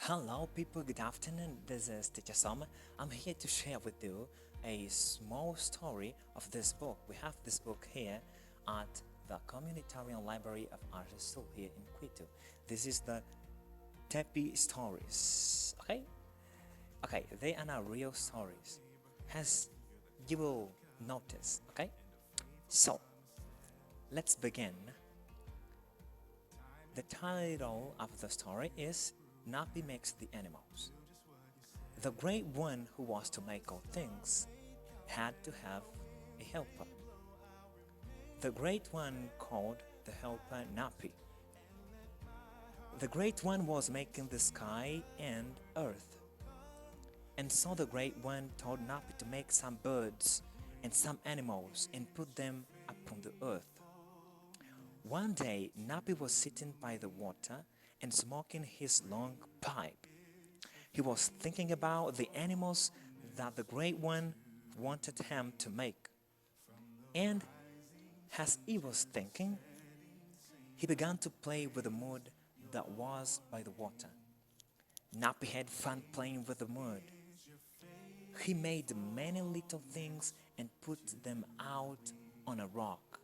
Hello people, good afternoon. This is Teacher Sam. I'm here to share with you a small story of this book. We have this book here at the Communitarian Library of Artesul here in Quito. This is the Tepi stories. Okay, they are not real stories, as you will notice. Okay, so let's begin. The title of the story is Napi Makes the Animals. The great one who was to make all things had to have a helper. The great one called the helper Napi. The great one was making the sky and earth. And so the great one told Napi to make some birds and some animals and put them upon the earth. One day, Napi was sitting by the water and smoking his long pipe. He was thinking about the animals that the Great One wanted him to make. And as he was thinking, he began to play with the mud that was by the water. Napi had fun playing with the mud. He made many little things and put them out on a rock.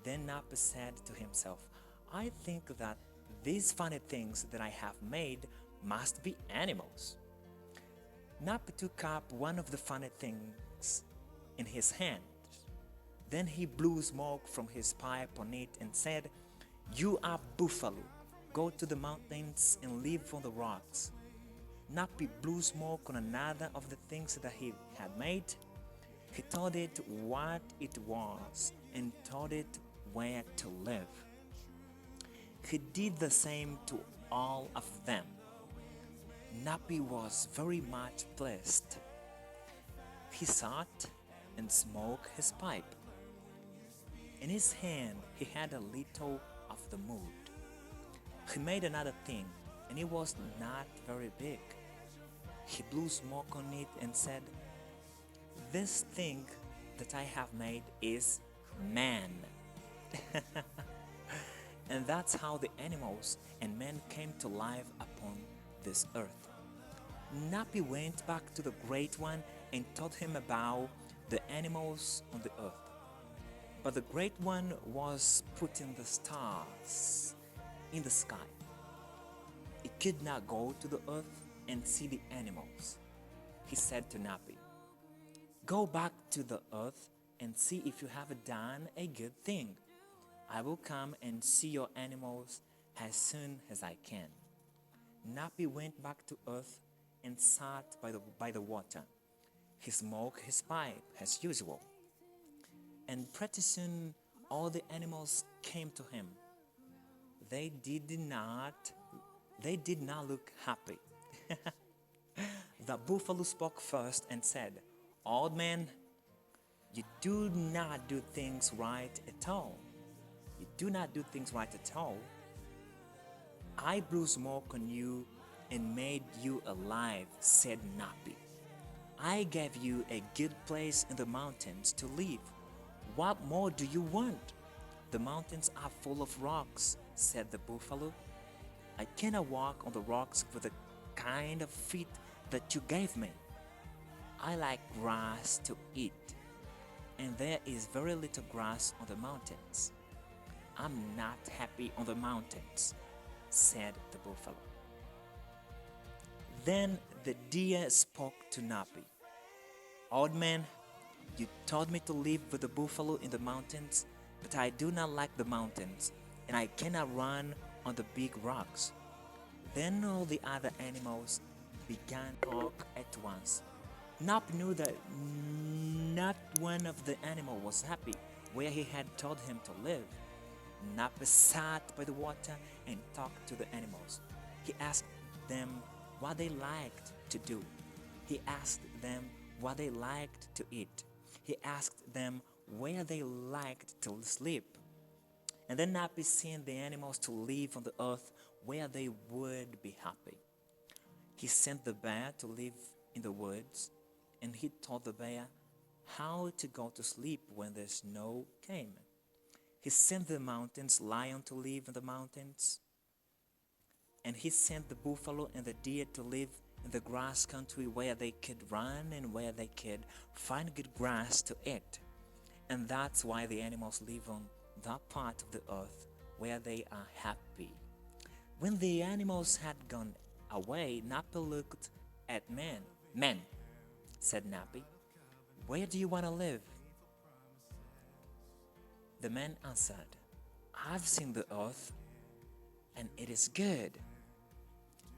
Then Napi said to himself, I think that these funny things that I have made must be animals. Napi took up one of the funny things in his hand. Then he blew smoke from his pipe on it and said, You are buffalo. Go to the mountains and live on the rocks. Napi blew smoke on another of the things that he had made. He told it what it was and told it where to live. He did the same to all of them. Napi was very much pleased. He sat and smoked his pipe. In his hand he had a little of the mud. He made another thing, and it was not very big. He blew smoke on it and said, This thing that I have made is man. And that's how the animals and men came to life upon this earth. Napi went back to the Great One and told him about the animals on the earth. But the Great One was putting the stars in the sky. He could not go to the earth and see the animals. He said to Napi, Go back to the earth and see if you have done a good thing. I will come and see your animals as soon as I can. Napi went back to earth and sat by the water. He smoked his pipe as usual. And pretty soon all the animals came to him. They did not look happy. The buffalo spoke first and said, Old man, you do not do things right at all. You do not do things right at all. I blew smoke on you and made you alive, said Napi. I gave you a good place in the mountains to live. What more do you want? The mountains are full of rocks, said the buffalo. I cannot walk on the rocks with the kind of feet that you gave me. I like grass to eat, and there is very little grass on the mountains. I'm not happy on the mountains, said the buffalo. Then the deer spoke to Napi. Old man, you told me to live with the buffalo in the mountains, but I do not like the mountains, and I cannot run on the big rocks. Then all the other animals began to talk at once. Napi knew that not one of the animals was happy where he had told him to live. Napi sat by the water and talked to the animals. He asked them what they liked to do. He asked them what they liked to eat. He asked them where they liked to sleep. And then Napi sent the animals to live on the earth where they would be happy. He sent the bear to live in the woods, and he taught the bear how to go to sleep when the snow came. He sent the mountains lion to live in the mountains, And he sent the buffalo and the deer to live in the grass country where they could run and where they could find good grass to eat. And that's why the animals live on that part of the earth where they are happy. When the animals had gone away, Nappy looked at men. Men, said Nappy, where do you want to live? The man answered, I've seen the earth, and it is good.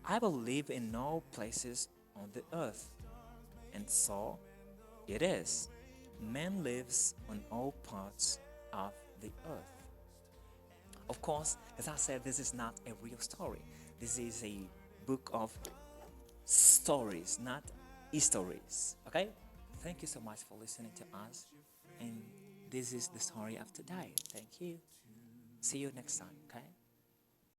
I will live in all places on the earth. And so it is. Man lives on all parts of the earth. Of course, as I said, this is not a real story. This is a book of stories, not stories. Okay? Thank you so much for listening to us. And this is the story of today. Thank you. See you next time. Okay?